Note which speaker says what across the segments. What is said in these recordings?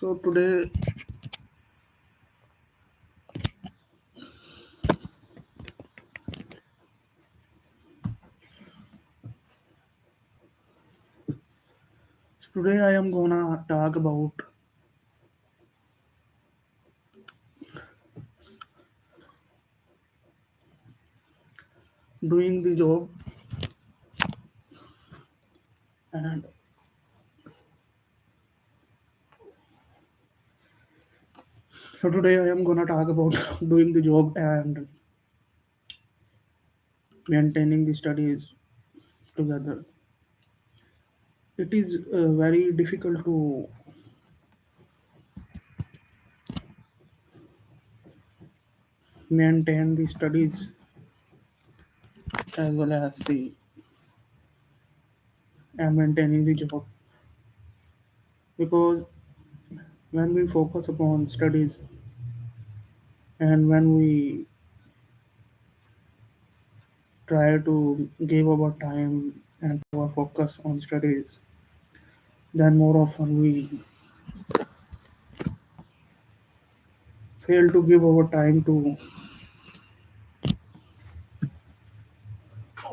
Speaker 1: So today I am gonna talk about doing the job. And so today I am gonna talk about doing the job and maintaining the studies together. It is very difficult to maintain the studies as well as the and maintaining the job, because when we focus upon studies and when we try to give our time and our focus on studies, then more often we fail to give our time to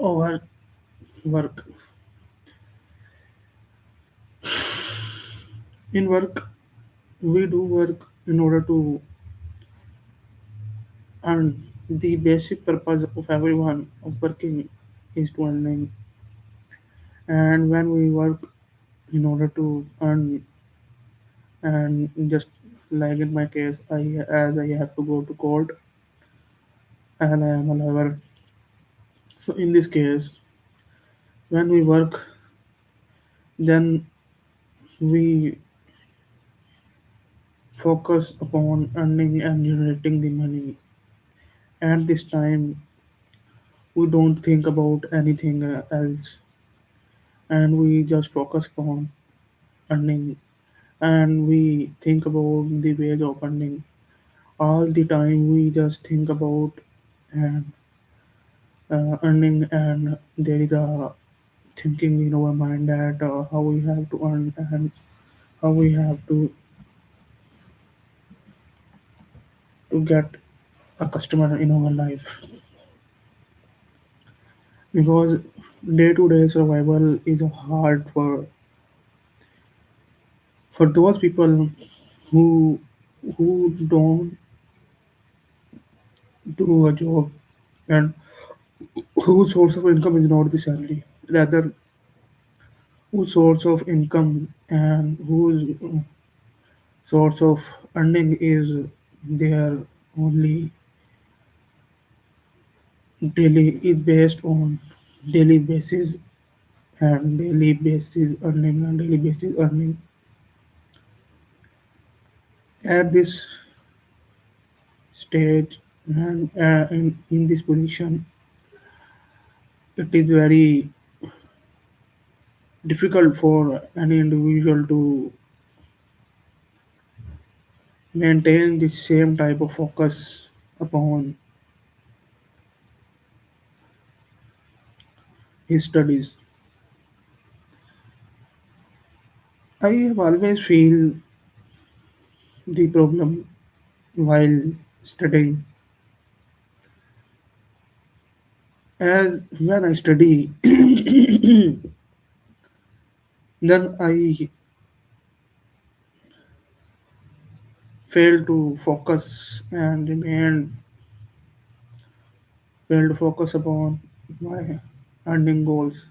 Speaker 1: our work. In work, we do work in order to earn. The basic purpose of everyone of working is to earning. And when we work in order to earn, and just like in my case, I have to go to court and I am a lawyer. So in this case, when we work, then we focus upon earning and generating the money. At this time, we don't think about anything else, and we just focus upon earning, and we think about the ways of earning all the time. We just think about and earning, and there is a thinking in our mind that how we have to earn and how we have to get a customer in our life, because day to day survival is hard for those people who don't do a job, and whose source of income is not the salary, rather whose source of income and whose source of earning is their only daily, is based on daily basis, and daily basis earning and daily basis earning. At this stage and in this position, it is very difficult for any individual to maintain the same type of focus upon his studies. I have always feel the problem while studying, as when I study, then I fail to focus and remain fail to focus upon my earning goals.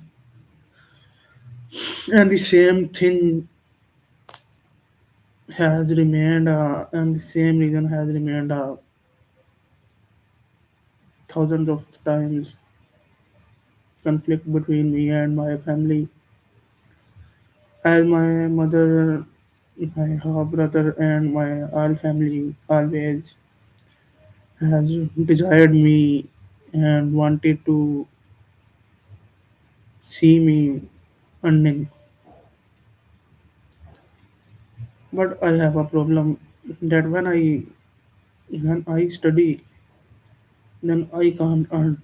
Speaker 1: And the same thing has remained, and the same reason has remained thousands of times, conflict between me and my family, as my mother, my half brother, and my all family always has desired me and wanted to see me earning. But I have a problem that when I study, then I can't earn.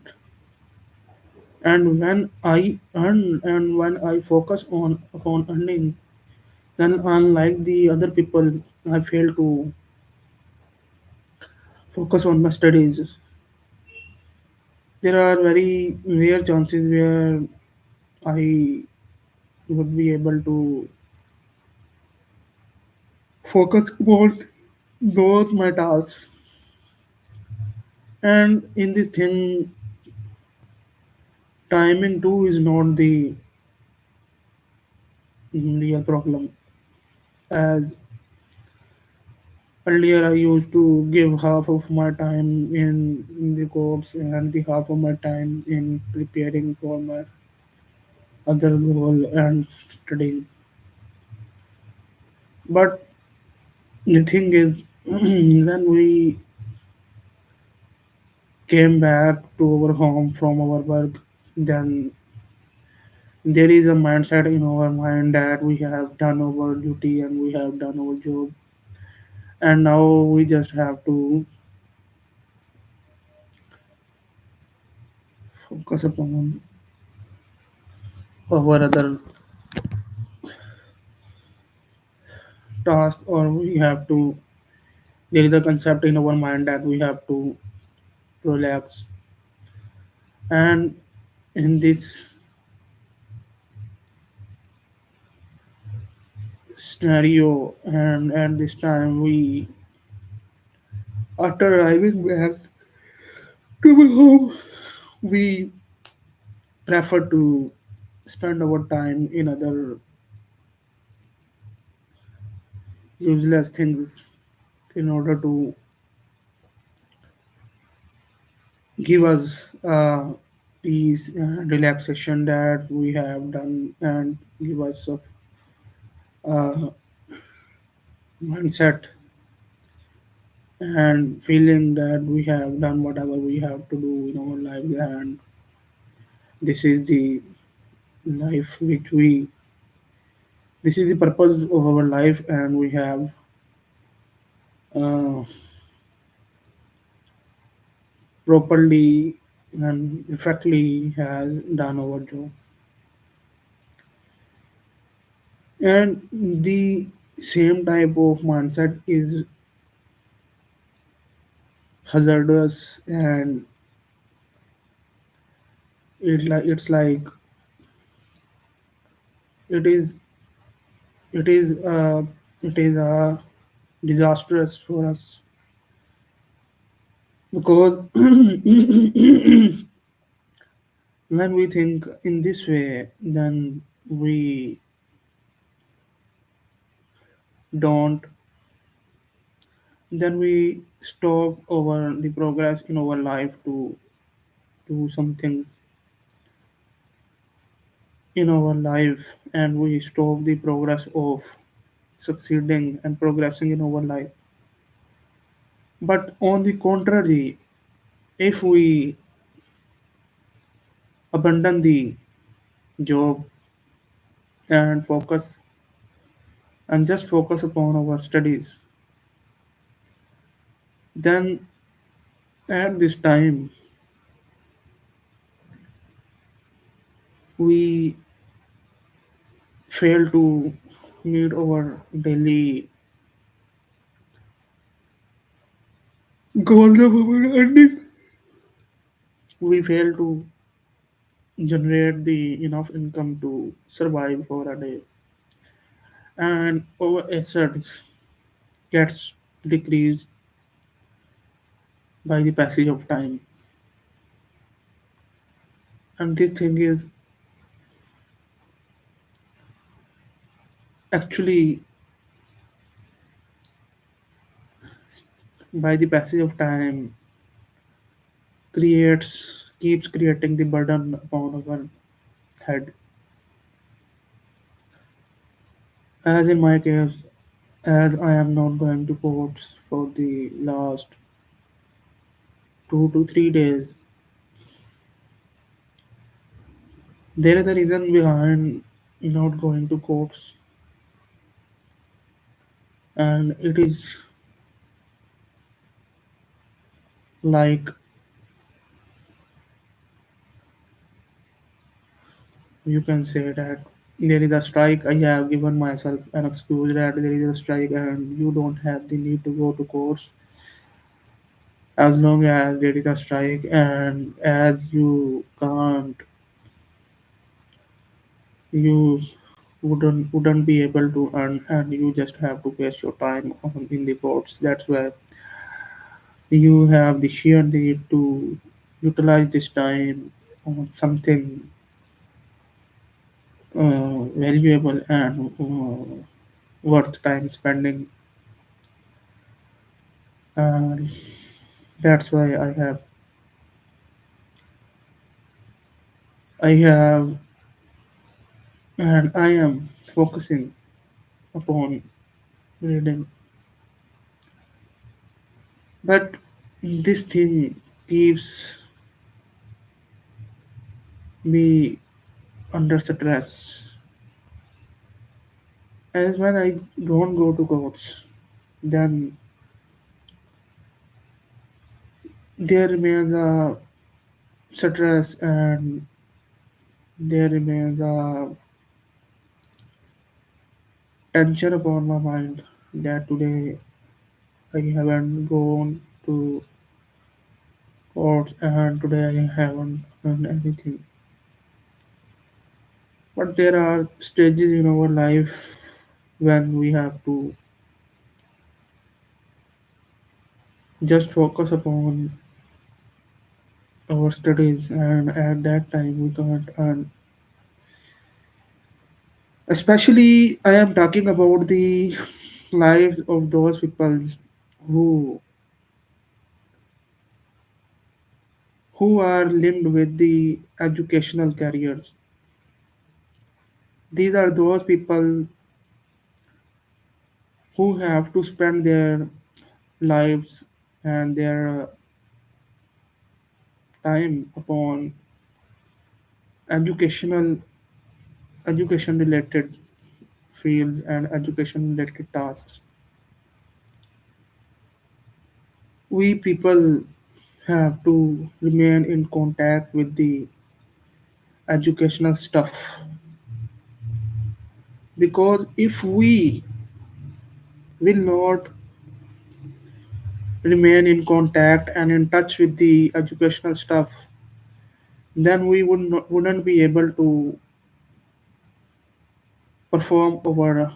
Speaker 1: And when I earn and when I focus on upon earning, then unlike the other people, I fail to focus on my studies. There are very rare chances where I would be able to focus on both my tasks. And in this thing, timing too is not the real problem. As earlier, I used to give half of my time in the course and the half of my time in preparing for my other goal and studying. But the thing is, when we came back to our home from our work, then there is a mindset in our mind that we have done our duty and we have done our job, and now we just have to focus upon our other task, or we have to. There is a concept in our mind that we have to relax, and in this scenario, and at this time, we after arriving back to our home, we prefer to spend our time in other useless things in order to give us peace and relaxation that we have done and give us a mindset and feeling that we have done whatever we have to do in our lives, and this is the life which we this is the purpose of our life, and we have uh, properly and effectively has done our job. And the same type of mindset is hazardous, and it's like it is it is it is disastrous for us, because when we think in this way, then we don't then we stop over the progress in our life to do some things in our life, and we stop the progress of succeeding and progressing in our life. But on the contrary, if we abandon the job and just focus upon our studies, then at this time we fail to meet our daily goals of our earning. We fail to generate the enough income to survive for a day, and our assets gets decreased by the passage of time. And this thing is actually, by the passage of time, keeps creating the burden upon our head. As in my case, as I am not going to courts for the last 2 to 3 days, there is a reason behind not going to courts, and it is like, you can say that there is a strike, I have given myself an excuse that there is a strike and you don't have the need to go to courts as long as there is a strike, and as you can't, you wouldn't be able to earn, and you just have to waste your time in the courts. That's why you have the sheer need to utilize this time on something valuable and worth time spending. And that's why I have and I am focusing upon reading. But this thing keeps me under stress. As when I don't go to courts, then there remains a stress, and there remains a tension upon my mind that today I haven't gone to courts and today I haven't done anything. But there are stages in our life when we have to just focus upon our studies, and at that time we can't earn. Especially I am talking about the lives of those people who who are linked with the educational careers. These are those people who have to spend their lives and their time upon educational education related fields and education related tasks. We people have to remain in contact with the educational stuff, because if we will not remain in contact and in touch with the educational stuff, then we wouldn't be able to perform our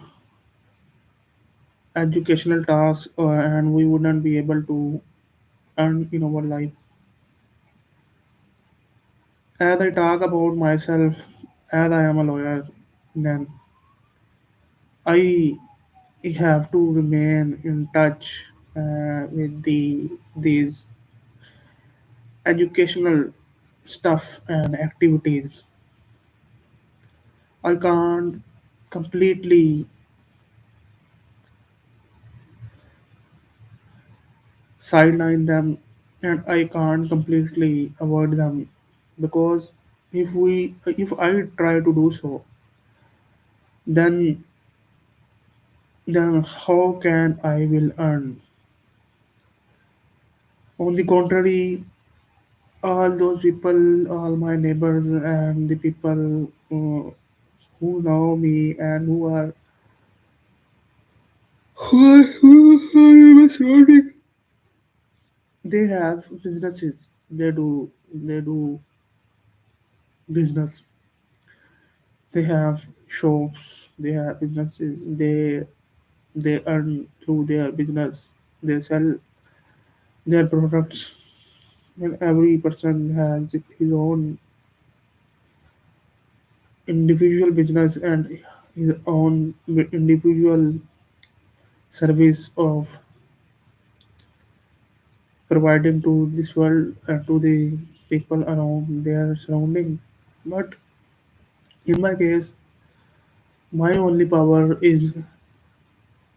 Speaker 1: educational tasks, and we wouldn't be able to earn in our lives. As I talk about myself, as I am a lawyer, then I have to remain in touch with these educational stuff and activities. I can't completely sideline them, and I can't completely avoid them, because if I try to do so, then how can I will earn? On the contrary, all those people, all my neighbors and the people who know me and who are in my surrounding, they have businesses. They do business. They have shops. They have businesses. They earn through their business. They sell their products, and every person has his own individual business and his own individual service of providing to this world and to the people around their surrounding. But in my case, my only power is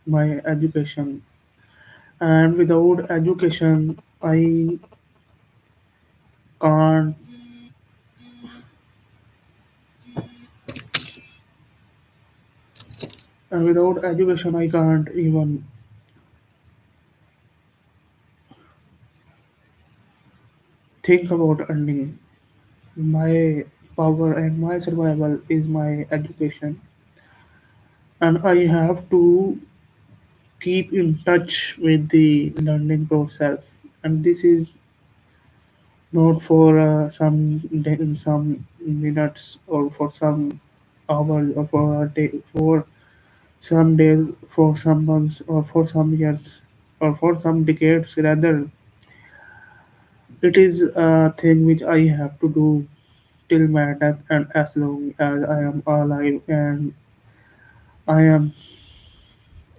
Speaker 1: my education, and without education, I can't, and without education, I can't even think about earning. My power and my survival is my education, and I have to keep in touch with the learning process. And this is not for some day, in some minutes or for some hours or for a day, for some days, for some months, or for some years, or for some decades. Rather, it is a thing which I have to do till my death, and as long as I am alive and I am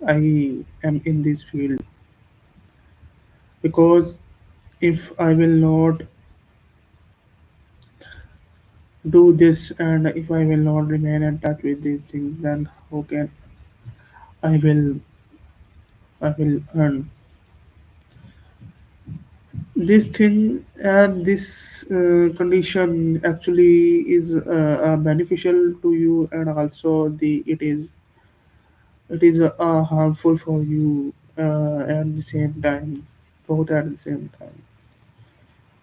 Speaker 1: I am in this field. Because if I will not do this and if I will not remain in touch with these things, then how can I will I will earn this thing. And this condition actually is beneficial to you, and also it is harmful for you at the same time, both at the same time.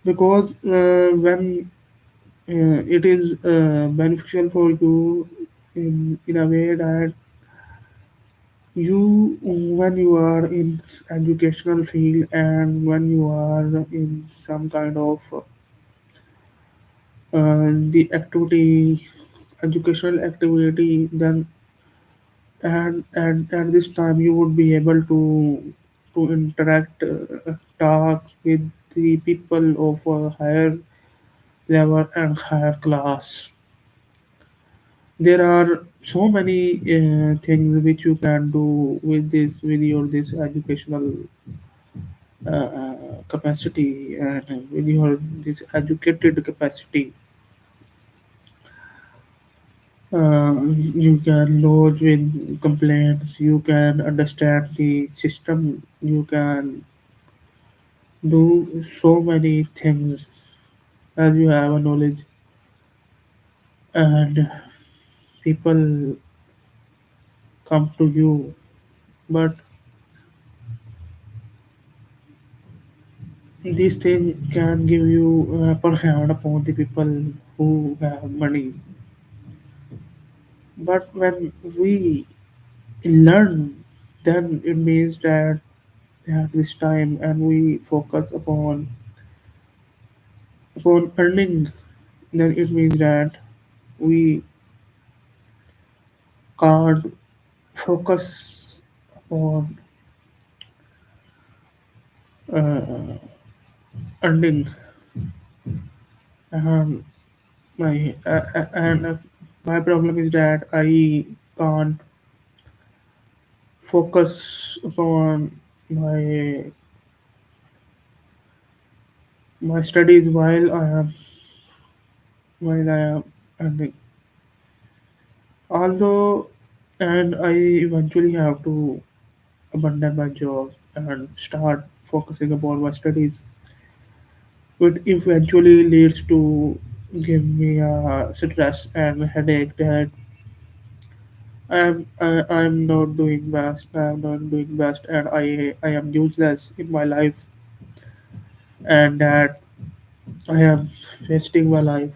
Speaker 1: Because when it is beneficial for you in a way that you, when you are in educational field and when you are in some kind of the activity, educational activity, then at this time you would be able to interact, talk with the people of a higher level and higher class. There are so many things which you can do with this educational capacity, and with your this educated capacity. You can lodge with complaints, you can understand the system, you can do so many things as you have a knowledge, and people come to you. But this thing can give you upper hand upon the people who have money. But when we learn, then it means that at this time and we focus upon earning, then it means that we can't focus upon uh, earning. And my problem is that I can't focus upon my my studies while I am earning. Although, and I eventually have to abandon my job and start focusing upon my studies, but eventually leads to give me a stress and headache that I'm not doing best. I'm not doing best, and I am useless in my life, and that I am wasting my life.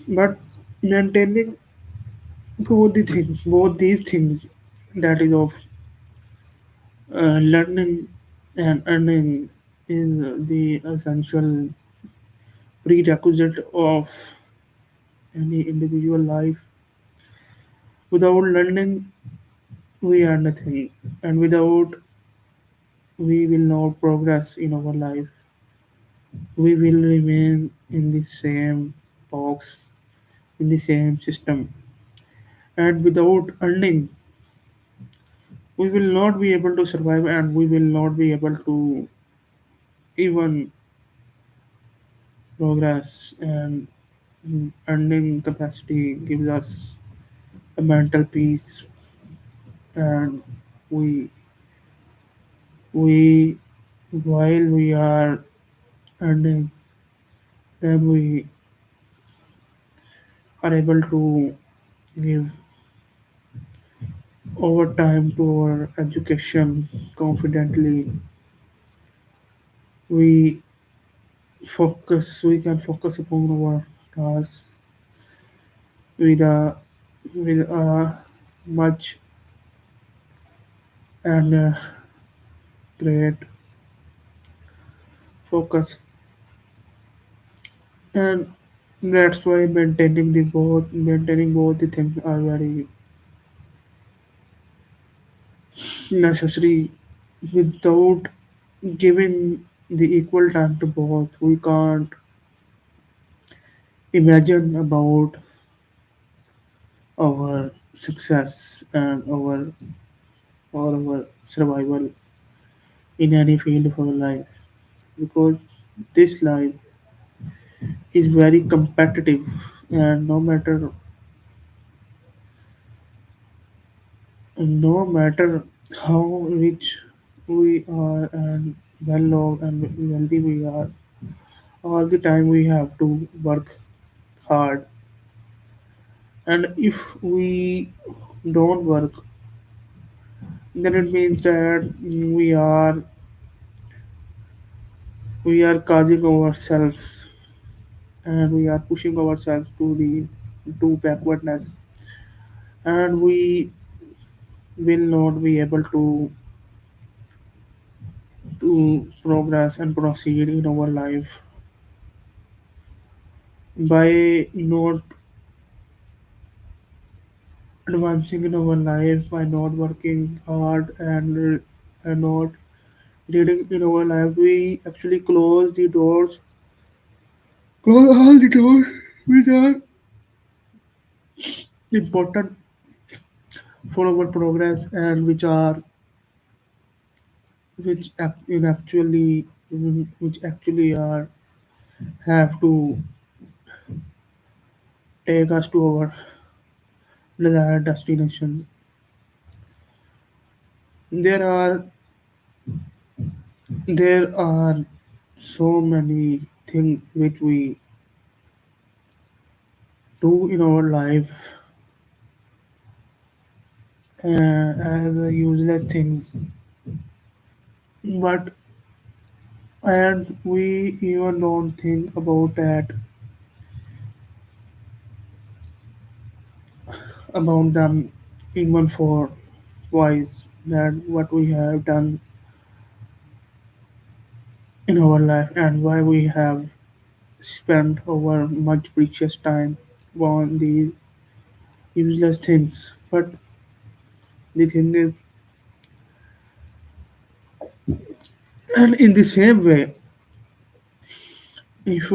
Speaker 1: But maintaining both these things, that is of learning and earning, is the essential prerequisite of any individual life. Without learning, we are nothing, and without we will not progress in our life. We will remain in the same box, in the same system, and without earning, we will not be able to survive, and we will not be able to even progress. And earning capacity gives us a mental peace, and we we while we are earning, then we are able to give over time to our education confidently. We we can focus upon our tasks with a much and great focus, and that's why maintaining both the things are very necessary. Without giving the equal time to both, we can't imagine about our success and our survival in any field of our life, because this life is very competitive, and no matter how rich we are and well off and wealthy we are, all the time we have to work hard. And if we don't work, then it means that we are causing ourselves, and we are pushing ourselves to backwardness, and we will not be able to progress and proceed in our life by not advancing in our life, by not working hard and not reading in our life. We actually close all the doors which are important for our progress, and which actually are have to take us to our desired destinations. There are there are so many things which we do in our life as useless things, but and we even don't think about them even for twice, that what we have done in our life and why we have spent our much precious time on these useless things. But the thing is, and in the same way, if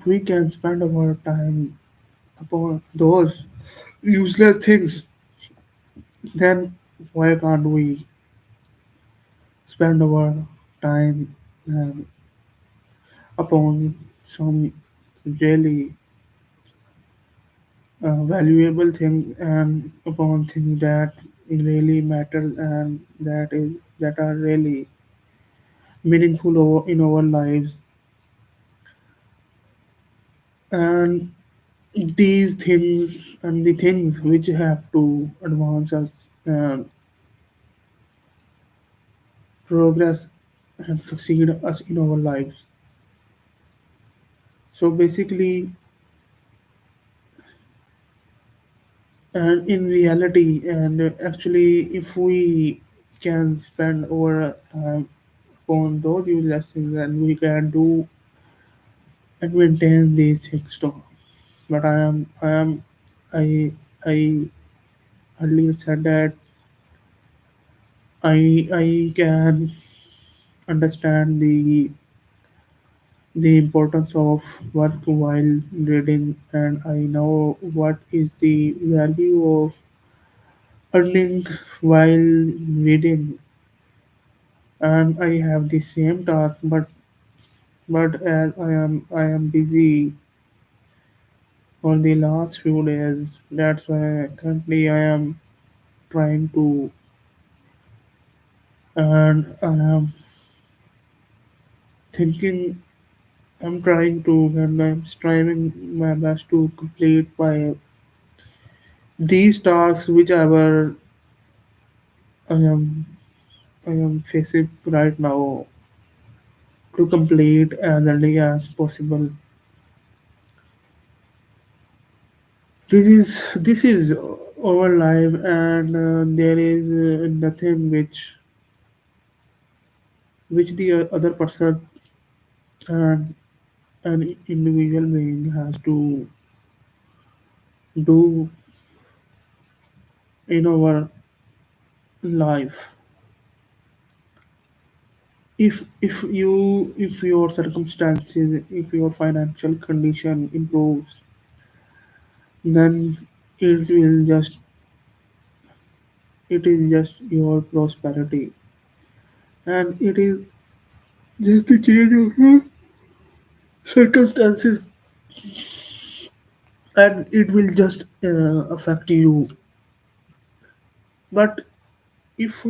Speaker 1: we can spend our time upon those useless things, then why can't we spend our time um, upon some really valuable thing, and upon things that really matter, and that are really meaningful in our lives. And these things and the things which have to advance us and progress and succeed us in our lives. So basically, and in reality, and actually, if we can spend our time upon those useless things, then we can do and maintain these things too. But I earlier said that I can understand the importance of work while reading, and I know what is the value of earning while reading, and I have the same task, but as I am busy for the last few days, that's why currently I am trying to, and I am thinking, I'm trying to, and I'm striving my best to complete my these tasks whichever I am I am facing right now. to complete as early as possible. This is our life, and there is nothing which the other person and an individual being has to do in our life. If your circumstances, if your financial condition improves, then it will just it is just your prosperity, and it is just the change of your circumstances, and it will just affect you. But if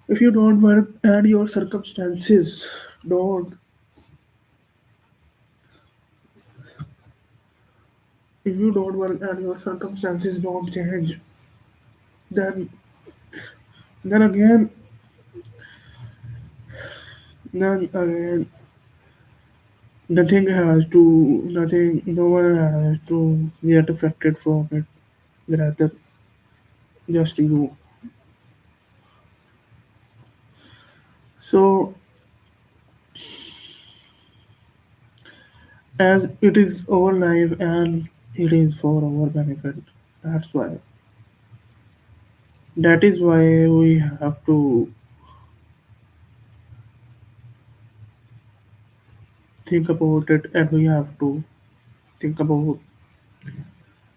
Speaker 1: if you don't work and your circumstances don't if you don't work and your circumstances don't change, then then again then again nothing, no one has to get affected from it, rather just you. So as it is our life and it is for our benefit, that's why that is why we have to think about it, and we have to think about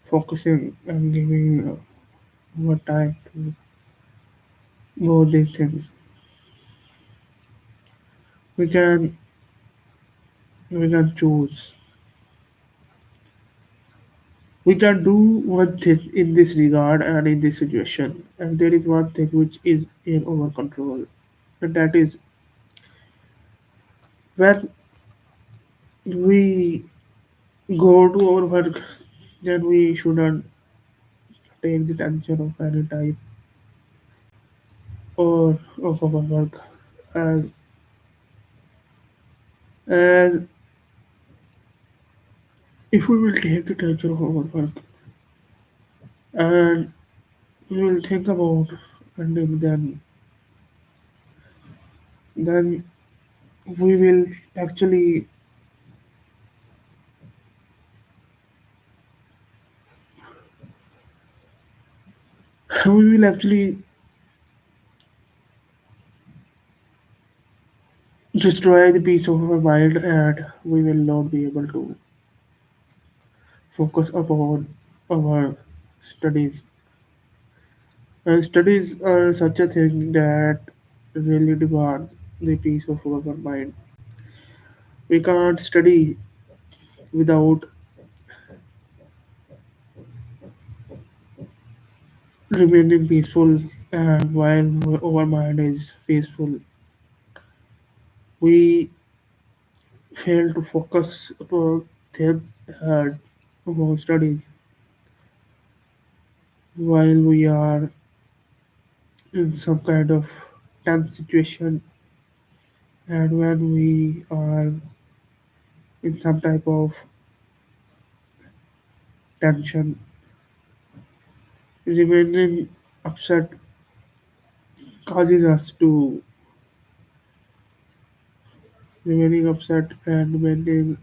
Speaker 1: focusing and giving our time to both these things. We can we can choose. We can do one thing in this regard and in this situation, and there is one thing which is in our control, and that is when we go to our work, then we shouldn't take the tension of any type or of our work, as if we will take the tension of our work and we will think about ending, then we will actually we will actually destroy the peace of our mind, and we will not be able to focus upon our studies. And studies are such a thing that really demands the peace of our mind. We can't study without remaining peaceful, and while our mind is peaceful, we fail to focus upon things and about studies while we are in some kind of tense situation, and when we are in some type of tension, remaining upset causes us to remaining upset and remaining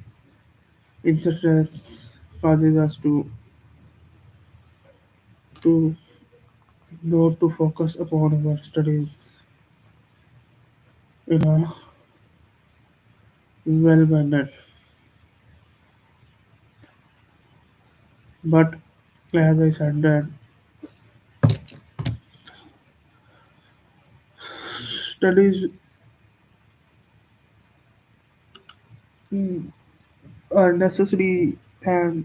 Speaker 1: in stress causes us to not to focus upon our studies in a well manner. But as I said that studies mm, are necessary and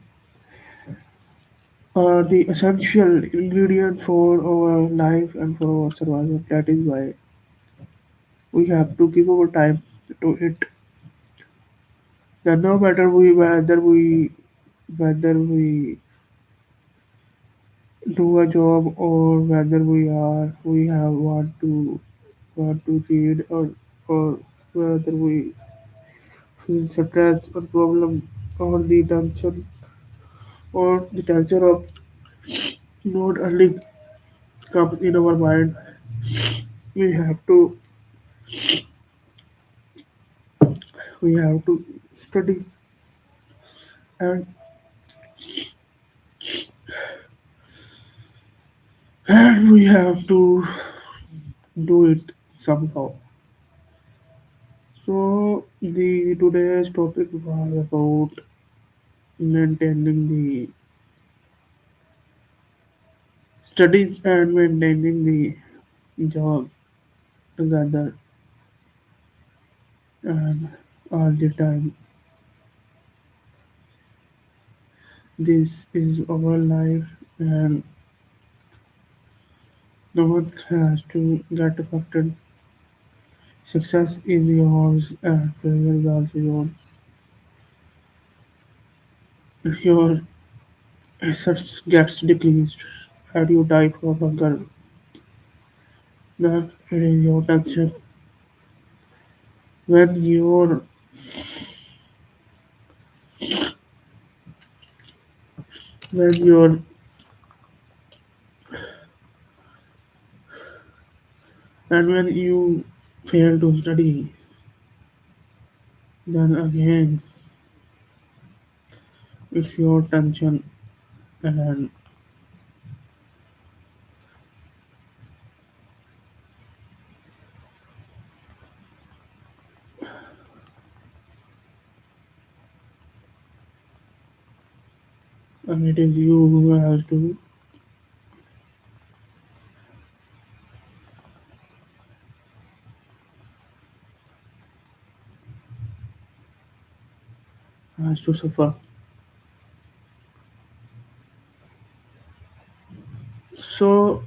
Speaker 1: are the essential ingredient for our life and for our survival. That is why we have to give our time to it. Then no matter whether we do a job, or whether we have want to what to read, or whether we feel stress or problem or the tension or the tension of not earning comes in our mind. We have to we have to study, and we have to do it somehow. So the today's topic was about maintaining the studies and maintaining the job together, and all the time. This is our life, and no one has to get affected. Success is yours and failure is also yours. If your assets gets decreased and you die from hunger, then it is your tension. When your and when you fail to study, then again it's your tension, and it is you who has to suffer. So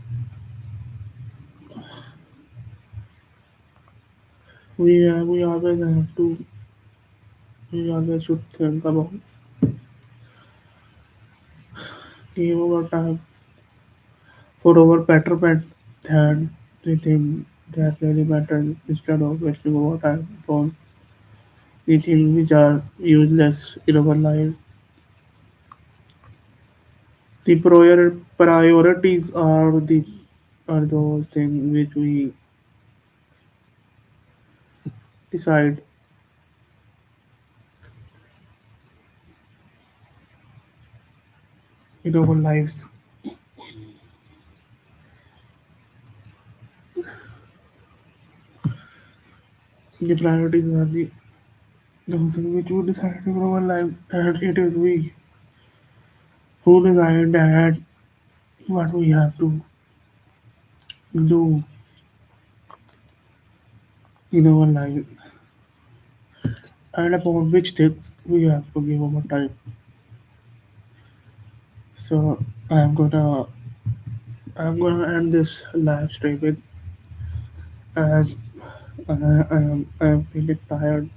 Speaker 1: we always have to we always should think about give our time for our betterment than the thing that really matters instead of wasting our time on the things which are useless in our lives. The priorities are those things which we decide in our lives. The priorities are those things which we decide in our life, and it is we who decide that what we have to do in our life and about which things we have to give our time. So I'm gonna end this live streaming as I am feeling tired,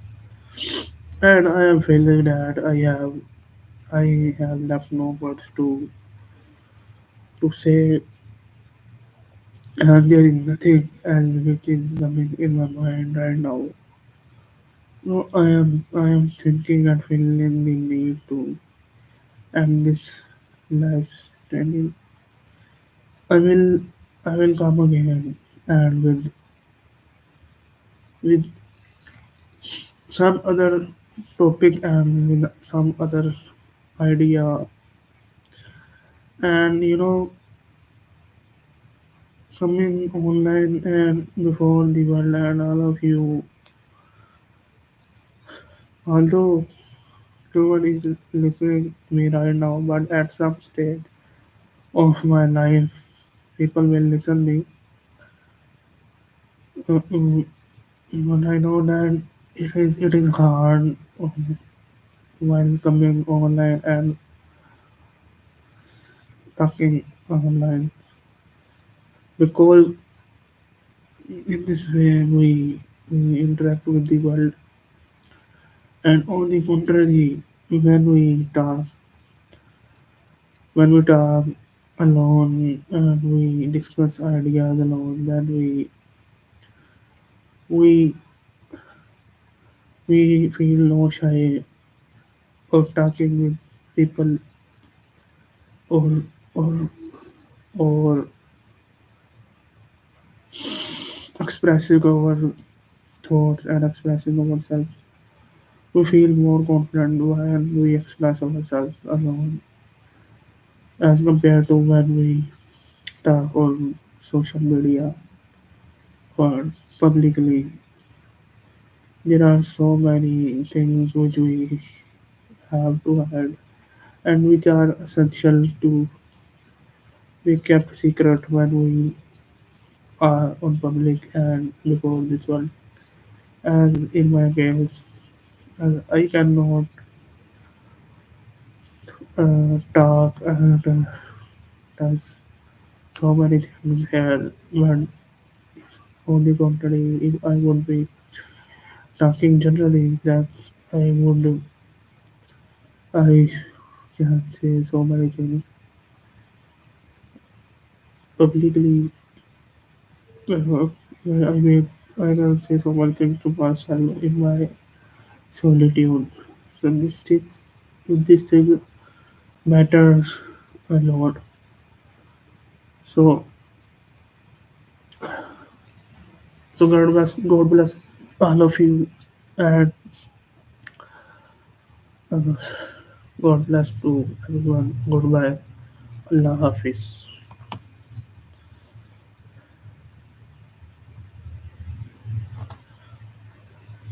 Speaker 1: and I am feeling that I have left no words to say, and there is nothing else which is coming in my mind right now. No, I am thinking and feeling the need to end this live streaming. I will I will come again and with some other topic and with some other idea, and coming online and before the world and all of you, although no one is listening to me right now, but at some stage of my life people will listen me. But I know that it is hard while coming online and talking online, because in this way we interact with the world, and on the contrary, when we talk alone and we discuss ideas alone, then We we feel no shy of talking with people or or or expressing our thoughts and expressing ourselves. We feel more confident when we express ourselves alone as compared to when we talk on social media or publicly. There are so many things which we have to hide and which are essential to be kept secret when we are on public and before this world. As in my case, as I cannot talk and does so many things here, but on the contrary, if I would be talking generally, that I can say so many things publicly. uh, I mean, I can say so many things to myself in my solitude. So this thing matters a lot. So so God bless all of you, and uh, God bless to everyone. Goodbye. Allah Hafiz.